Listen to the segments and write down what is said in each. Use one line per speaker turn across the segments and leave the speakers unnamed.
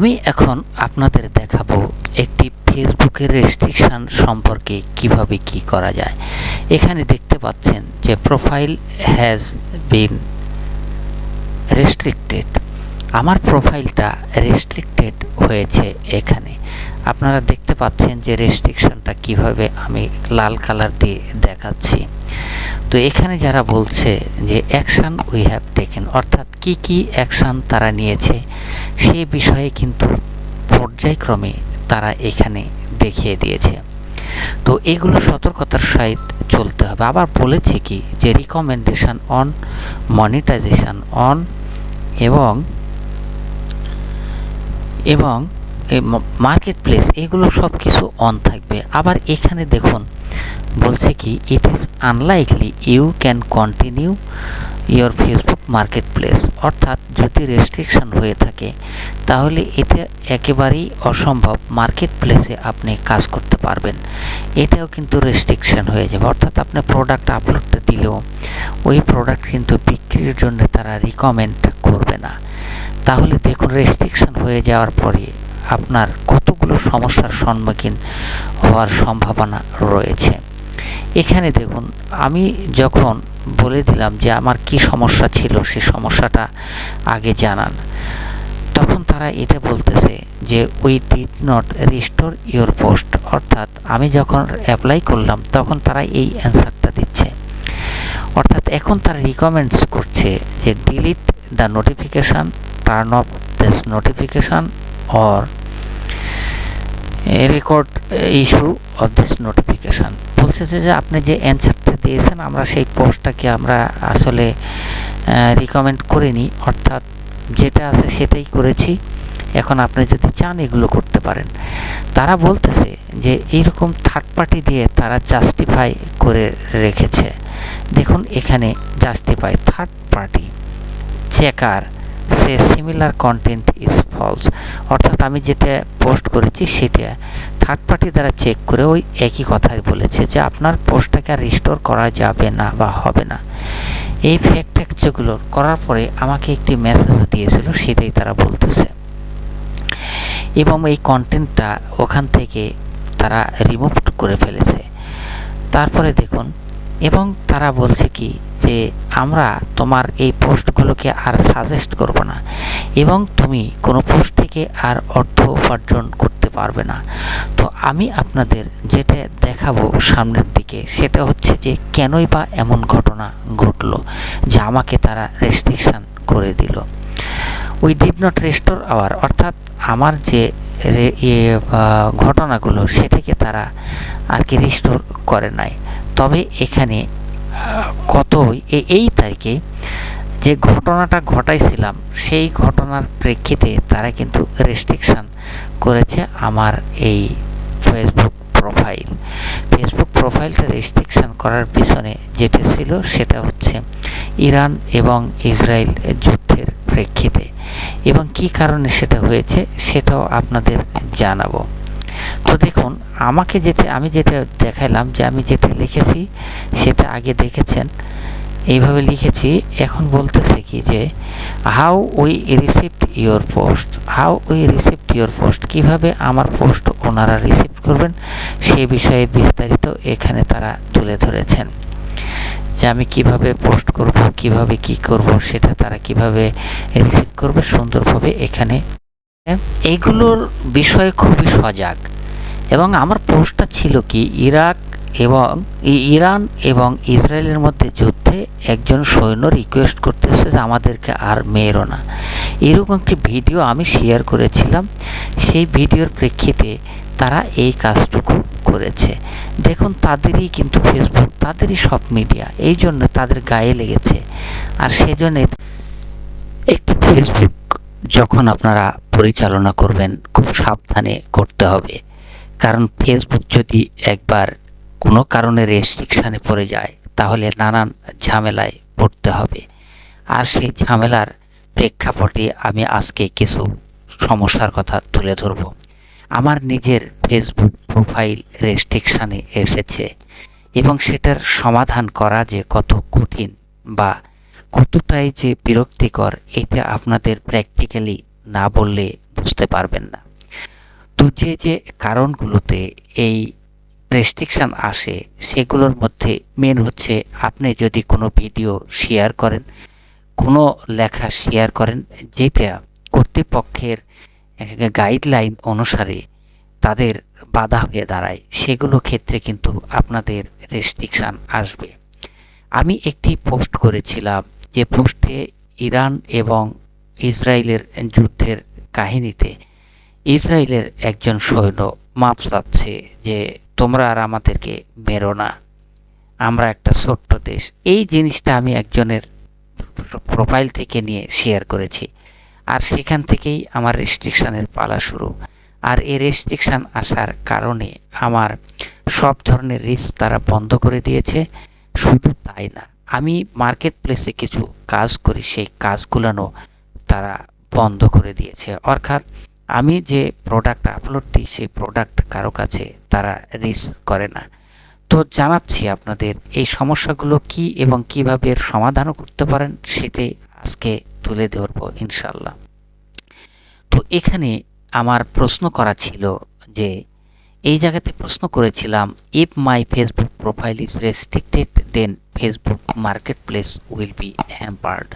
আমি এখন আপনাদের দেখাবো একটি ফেসবুকের রেস্ট্রিকশন সম্পর্কে কিভাবে কি করা যায়। এখানে দেখতে পাচ্ছেন যে প্রোফাইল হ্যাজ বিন রেস্ট্রিক্টেড। আমার প্রোফাইলটা রেস্ট্রিক্টেড হয়েছে। এখানে আপনারা দেখতে পাচ্ছেন যে রেস্ট্রিকশনটা কিভাবে আমি লাল কালার দিয়ে দেখাচ্ছি। তো এখানে যারা বলছে যে অ্যাকশান উই হ্যাভ টেকেন, অর্থাৎ কি কি অ্যাকশান তারা নিয়েছে সে বিষয়ে কিন্তু পর্যায়ক্রমে তারা এখানে দেখিয়ে দিয়েছে। তো এগুলো সতর্কতার সহিত চলতে হবে। আবার বলেছে কি যে রিকমেন্ডেশন অন, মনিটাইজেশন অন এবং মার্কেট প্লেস, এগুলো সব কিছু অন থাকবে। আবার এখানে দেখুন বলছে কি it is unlikely you can continue your Facebook marketplace, অর্থাৎ যদি রেস্ট্রিকশন হয়ে থাকে তাহলে এটা একেবারেই অসম্ভব মার্কেট প্লেসে আপনি কাজ করতে পারবেন। এটাও কিন্তু রেস্ট্রিকশন হয়ে যাবে, অর্থাৎ আপনি প্রোডাক্ট আপলোডটা দিলেও ওই প্রোডাক্ট কিন্তু বিক্রির জন্য তারা রিকমেন্ড করবে না। তাহলে দেখুন রেস্ট্রিকশন হয়ে যাওয়ার পরে আপনার কতগুলো সমস্যার সম্মুখীন হওয়ার সম্ভাবনা রয়েছে। এখানে দেখুন আমি যখন বলে দিলাম যে আমার কি সমস্যা ছিল সেই সমস্যাটা আগে জানান, তখন তারা এটা বলতেছে যে we did not restore your post, অর্থাৎ আমি যখন অ্যাপ্লাই করলাম তখন তারা এই অ্যান্সারটা দিচ্ছে। অর্থাৎ এখন তারা রিকমেন্ডস করছে যে delete the notification, turn off this notification or record issue of this notification. বলছে যে আপনি যে অ্যান্সারটা দিয়েছেন আমরা সেই পোস্টটাকে আমরা আসলে রিকমেন্ড করিনি, অর্থাৎ যেটা আছে সেটাই করেছি। এখন আপনি যদি চান এগুলো করতে পারেন। তারা বলতেছে যে এইরকম থার্ড পার্টি দিয়ে তারা জাস্টিফাই করে রেখেছে। দেখুন এখানে জাস্টিফাই থার্ড পার্টি চেকার সে সিমিলার কন্টেন্ট ইজ ফলস, অর্থাৎ আমি যেটা পোস্ট করেছি সেটা থার্ড পার্টি দ্বারা চেক করে ওই একই কথাই বলেছে যে আপনার পোস্টটাকে আর রিস্টোর করা যাবে না বা হবে না। এই ফ্যাক্ট যেগুলো করার পরে আমাকে একটি মেসেজও দিয়েছিল, সেটাই তারা বলতেছে, এবং এই কন্টেন্টটা ওখান থেকে তারা রিমুভ করে ফেলেছে। তারপরে দেখুন, এবং তারা বলছে কি যে আমরা তোমার এই পোস্টগুলোকে আর সাজেস্ট করব না এবং তুমি কোনো পোস্ট থেকে আর অর্থ উপার্জন করতে পারবে না। তো আমি আপনাদের যেটা দেখাবো সামনের দিকে সেটা হচ্ছে যে কেনই বা এমন ঘটনা ঘটলো যে আমাকে তারা রেস্ট্রিকশান করে দিল। We did not restore our, অর্থাৎ আমার যে ঘটনাগুলো সেটাকে তারা আর কি রিস্টোর করে নাই। তবে এখানে এই তারিখে যে ঘটনাটা ঘটাইছিলাম সেই ঘটনার প্রেক্ষিতে তারা কিন্তু রেস্ট্রিকশান করেছে আমার এই ফেসবুক প্রোফাইলটা রেস্ট্রিকশান করার পিছনে যেটা ছিল সেটা হচ্ছে ইরান এবং ইসরায়েল যুদ্ধের প্রেক্ষিতে, এবং কি কারণে সেটা হয়েছে সেটাও আপনাদের জানাবো। তো দেখুন আমি যেটা দেখাইলাম যে আমি যেটা লিখেছি সেটা আগে দেখেছেন, এইভাবে লিখেছি। এখন বলতেছে কি যে how we received your post, কীভাবে আমার পোস্ট ওনারা রিসিভ করবেন সে বিষয়ে বিস্তারিত এখানে তারা তুলে ধরেছেন, যে আমি কিভাবে পোস্ট করব, কিভাবে কি করব, সেটা তারা কিভাবে রিসিভ করবে সুন্দরভাবে। এখানে এইগুলোর বিষয়ে খুবই সজাগ। এবং আমার পোস্টটা ছিল কি ইরান এবং ইসরায়েলের মধ্যে যুদ্ধে একজন সৈন্য রিকোয়েস্ট করতেছে যে আমাদেরকে আর মেরো না, এরকম একটি ভিডিও আমি শেয়ার করেছিলাম। সেই ভিডিওর প্রেক্ষিতে তারা এই কাজটুকু করেছে। দেখুন তাদেরই কিন্তু ফেসবুক, তাদেরই সব মিডিয়া, এই জন্য তাদের গায়ে লেগেছে। আর সেজন্য একটি ফেসবুক যখন আপনারা পরিচালনা করবেন খুব সাবধানে করতে হবে, কারণ ফেসবুক যদি একবার কোনো কারণে রেস্ট্রিকশানে পড়ে যায় তাহলে নানান ঝামেলায় পড়তে হবে। আর সেই ঝামেলার প্রেক্ষাপটে আমি আজকে কিছু সমস্যার কথা তুলে ধরব। আমার নিজের ফেসবুক প্রোফাইল রেস্ট্রিকশানে এসেছে এবং সেটার সমাধান করা যে কত কঠিন বা কতটাই যে বিরক্তিকর এটা আপনাদের প্র্যাকটিক্যালি না বললে বুঝতে পারবেন না। তো যে কারণগুলোতে এই রেস্ট্রিকশান আসে সেগুলোর মধ্যে মেন হচ্ছে আপনি যদি কোনো ভিডিও শেয়ার করেন, কোনো লেখা শেয়ার করেন যেটা কর্তৃপক্ষের গাইডলাইন অনুসারে তাদের বাধা হয়ে দাঁড়ায়, সেগুলো ক্ষেত্রে কিন্তু আপনাদের রেস্ট্রিকশান আসবে। আমি একটি পোস্ট করেছিলাম, যে পোস্টে ইরান এবং ইসরায়েলের যুদ্ধের কাহিনীতে ইসরায়েলের একজন সৈন্য মাপ চাচ্ছে যে তোমরা আর আমাদেরকে মেরো না, আমরা একটা ছোট্ট দেশ। এই জিনিসটা আমি একজনের প্রোফাইল থেকে নিয়ে শেয়ার করেছি, আর সেখান থেকেই আমার রেস্ট্রিকশানের পালা শুরু। আর এই রেস্ট্রিকশান আসার কারণে আমার সব ধরনের রিস্ক তারা বন্ধ করে দিয়েছে। শুধু তাই না, আমি মার্কেট প্লেসে কিছু কাজ করি, সেই কাজগুলোও তারা বন্ধ করে দিয়েছে। অর্থাৎ আমি যে প্রোডাক্ট আপলোড দিই সেই প্রোডাক্ট কারো কাছে তারা রিস্ক করে না। তো জানাচ্ছি আপনাদের এই সমস্যাগুলো কি এবং কিভাবে এর সমাধানও করতে পারেন, সেটাই আজকে তুলে ধরবো ইনশাল্লাহ। তো এখানে আমার প্রশ্ন করা ছিল যে এই জায়গাতে প্রশ্ন করেছিলাম, if my Facebook profile is restricted then Facebook marketplace will be hampered.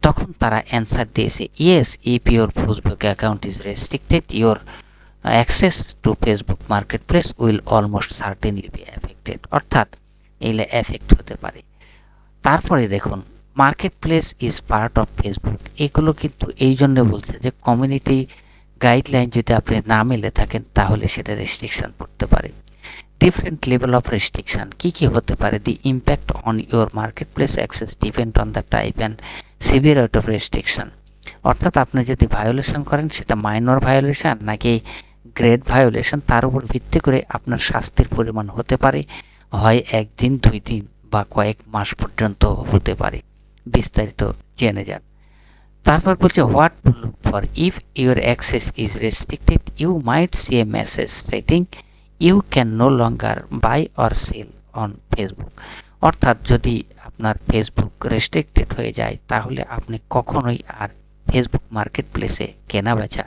তখন তারা অ্যান্সার দিয়েছে, yes, if your Facebook account is restricted your access to Facebook marketplace will almost certainly be affected. অর্থাৎ এইগুলো effect হতে পারে। তারপরে দেখুন, marketplace is part of Facebook. এগুলো কিন্তু এই জন্য বলছে যে কমিউনিটি গাইডলাইন যদি আপনি না মেলে থাকেন তাহলে সেটা রেস্ট্রিকশন পড়তে পারে। ডিফারেন্ট লেভেল অফ রেস্ট্রিকশন কী কী হতে পারে? The impact on your market place access depend on the type and severity of restriction. অর্থাৎ আপনি যদি ভায়োলেশন করেন সেটা মাইনর ভায়োলেশন নাকি গ্রেড ভায়োলেশন, তার উপর ভিত্তি করে আপনার শাস্তির পরিমাণ হতে পারে, হয় 1 দিন 2 দিন বা কয়েক মাস পর্যন্ত হতে পারে। বিস্তারিত জেনে যান। তারপর বলছে, what to look for if your access is restricted you might see a message setting you can no longer buy or sell on Facebook. অর্থাৎ যদি আপনার ফেসবুক রেস্ট্রিক্টেড হয়ে যায় তাহলে আপনি কখনোই আর ফেসবুক মার্কেট প্লেসে কেনা বেচা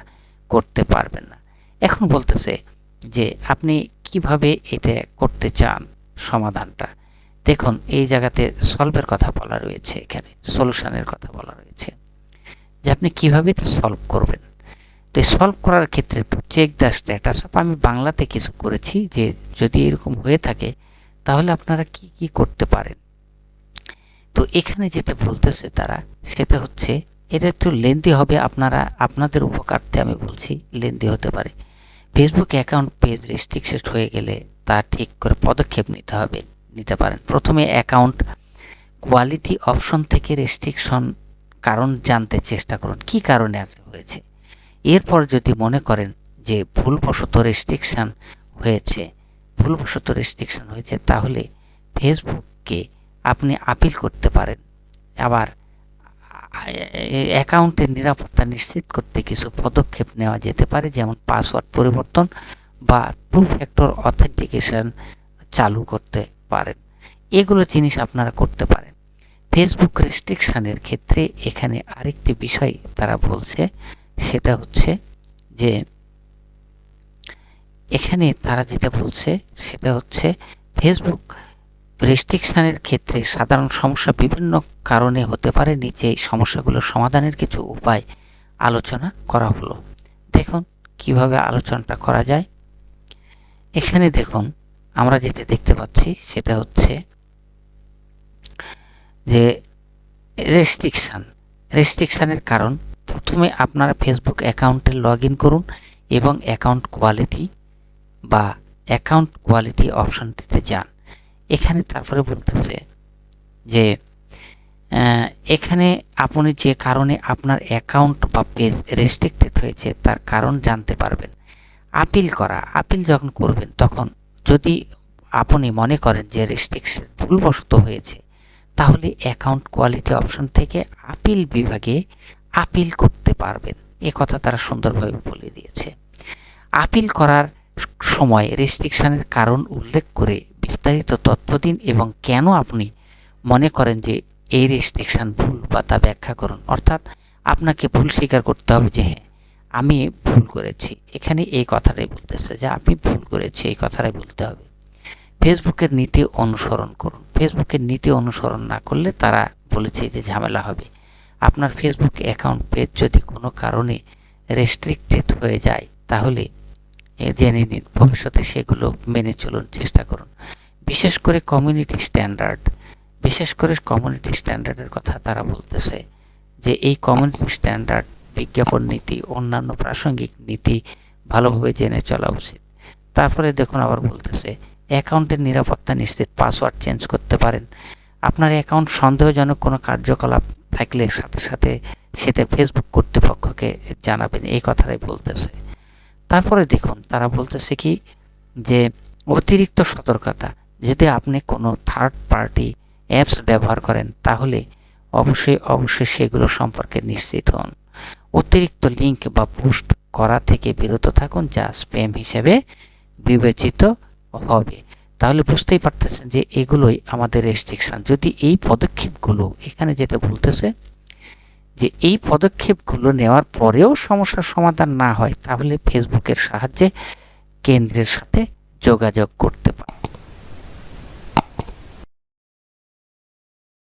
করতে পারবেন না। এখন বলতেছে যে আপনি কিভাবে এটা করতে চান সমাধানটা। দেখুন, এই জায়গাতে সলভের কথা বলা রয়েছে, এখানে সলিউশনের কথা বলা রয়েছে যে আপনি কিভাবে এটা সলভ করবেন। তো সলভ করার ক্ষেত্রে একটু চেক দ্য স্ট্যাটাস অফ, আমি বাংলাতে কিছু করেছি যে যদি এরকম হয়ে থাকে তাহলে আপনারা কি কি করতে পারেন। তো এখানে যেটা বলতেছে তারা, সেটা হচ্ছে, এটা একটু লেন্দি হবে, আপনাদের উপকারার্থে আমি বলছি, লেন্দি হতে পারে। ফেসবুক অ্যাকাউন্ট পেজ রেস্ট্রিক্টেড হয়ে গেলে তা ঠিক করে পদক্ষেপ নিতে পারেন। প্রথমে অ্যাকাউন্ট কোয়ালিটি অপশন থেকে রেস্ট্রিকশন কারণ জানতে চেষ্টা করুন, কি কারণে হয়েছে। এরপর যদি মনে করেন যে ভুলবশত রেস্ট্রিকশন হয়েছে তাহলে ফেসবুককে আপনি আপিল করতে পারেন। আবার অ্যাকাউন্টের নিরাপত্তা নিশ্চিত করতে কিছু পদক্ষেপ নেওয়া যেতে পারে, যেমন পাসওয়ার্ড পরিবর্তন বা 2 ফ্যাক্টর অথেন্টিকেশন চালু করতে পারেন। এগুলো জিনিস আপনারা করতে পারেন। ফেসবুক রেস্ট্রিকশানের ক্ষেত্রে এখানে আরেকটি বিষয় তারা বলছে, সেটা হচ্ছে যে এখানে তারা যেটা বলছে সেটা হচ্ছে ফেসবুক রেস্ট্রিকশানের ক্ষেত্রে সাধারণ সমস্যা বিভিন্ন কারণে হতে পারে। নিচে এই সমস্যাগুলোর সমাধানের কিছু উপায় আলোচনা করা হলো। দেখুন কিভাবে আলোচনাটা করা যায়। এখানে দেখুন, আমরা যেটা দেখতে পাচ্ছি সেটা হচ্ছে যে রেস্ট্রিকশানের কারণ, প্রথমে আপনারা ফেসবুক অ্যাকাউন্টে লগ ইন করুন এবং অ্যাকাউন্ট কোয়ালিটি অপশনটিতে যান। এখানে তারপরে বলতেছে যে এখানে আপনি যে কারণে আপনার অ্যাকাউন্ট বা পেজ রেস্ট্রিক্টেড হয়েছে তার কারণ জানতে পারবেন। আপিল যখন করবেন তখন যদি আপনি মনে করেন যে রেস্ট্রিকশন ভুলবশত হয়েছে তাহলে অ্যাকাউন্ট কোয়ালিটি অপশন থেকে আপিল বিভাগে আপিল করতে পারবেন। এ কথা তারা সুন্দরভাবে বলে দিয়েছে। আপিল করার সময় রেস্ট্রিকশনের কারণ উল্লেখ করে বিস্তারিত তথ্য দিন এবং কেন আপনি মনে করেন যে এই রেস্ট্রিকশন ভুল বা তা ব্যাখ্যা করুন। অর্থাৎ আপনাকে ভুল স্বীকার করতে হবে যে হ্যাঁ, আমি ভুল করেছি, এখানে এই কথাটাই বলতেছে যে আপনি ভুল করেছি, এই কথাটাই বলতে হবে। ফেসবুকের নীতি অনুসরণ করুন। ফেসবুকের নীতি অনুসরণ না করলে তারা বলেছে যে ঝামেলা হবে। আপনার ফেসবুক অ্যাকাউন্ট পেজ যদি কোনো কারণে রেস্ট্রিক্টেড হয়ে যায় তাহলে জেনে নিন, ভবিষ্যতে সেগুলো মেনে চলুন, চেষ্টা করুন। বিশেষ করে কমিউনিটি স্ট্যান্ডার্ডের কথা তারা বলতেছে যে এই কমিউনিটি স্ট্যান্ডার্ড, বিজ্ঞাপন নীতি, অন্যান্য প্রাসঙ্গিক নীতি ভালোভাবে জেনে চলা উচিত। তারপরে দেখুন আবার বলতেছে অ্যাকাউন্টের নিরাপত্তা নিশ্চিত, পাসওয়ার্ড চেঞ্জ করতে পারেন। আপনার অ্যাকাউন্ট সন্দেহজনক কোনো কার্যকলাপ থাকলে সাথে সাথে সেটা ফেসবুক কর্তৃপক্ষকে জানাবেন, এই কথাটাই বলতেছে। তারপরে দেখুন তারা বলতেছে কি যে অতিরিক্ত সতর্কতা, যদি আপনি কোনো থার্ড পার্টি অ্যাপস ব্যবহার করেন তাহলে অবশ্যই সেগুলো সম্পর্কে নিশ্চিত হন। অতিরিক্ত লিঙ্ক বা পোস্ট করা থেকে বিরত থাকুন যা স্প্যাম হিসেবে বিবেচিত হবে। তাহলে বুঝতেই পারতেছেন যে এগুলোই আমাদের রেস্ট্রিকশন। যদি এই পদক্ষেপগুলো, এখানে যেটা বলতেছে যে এই পদক্ষেপগুলো নেওয়ার পরেও সমস্যার সমাধান না হয় তাহলে ফেসবুকের সাহায্যে কেন্দ্রের সাথে যোগাযোগ করতে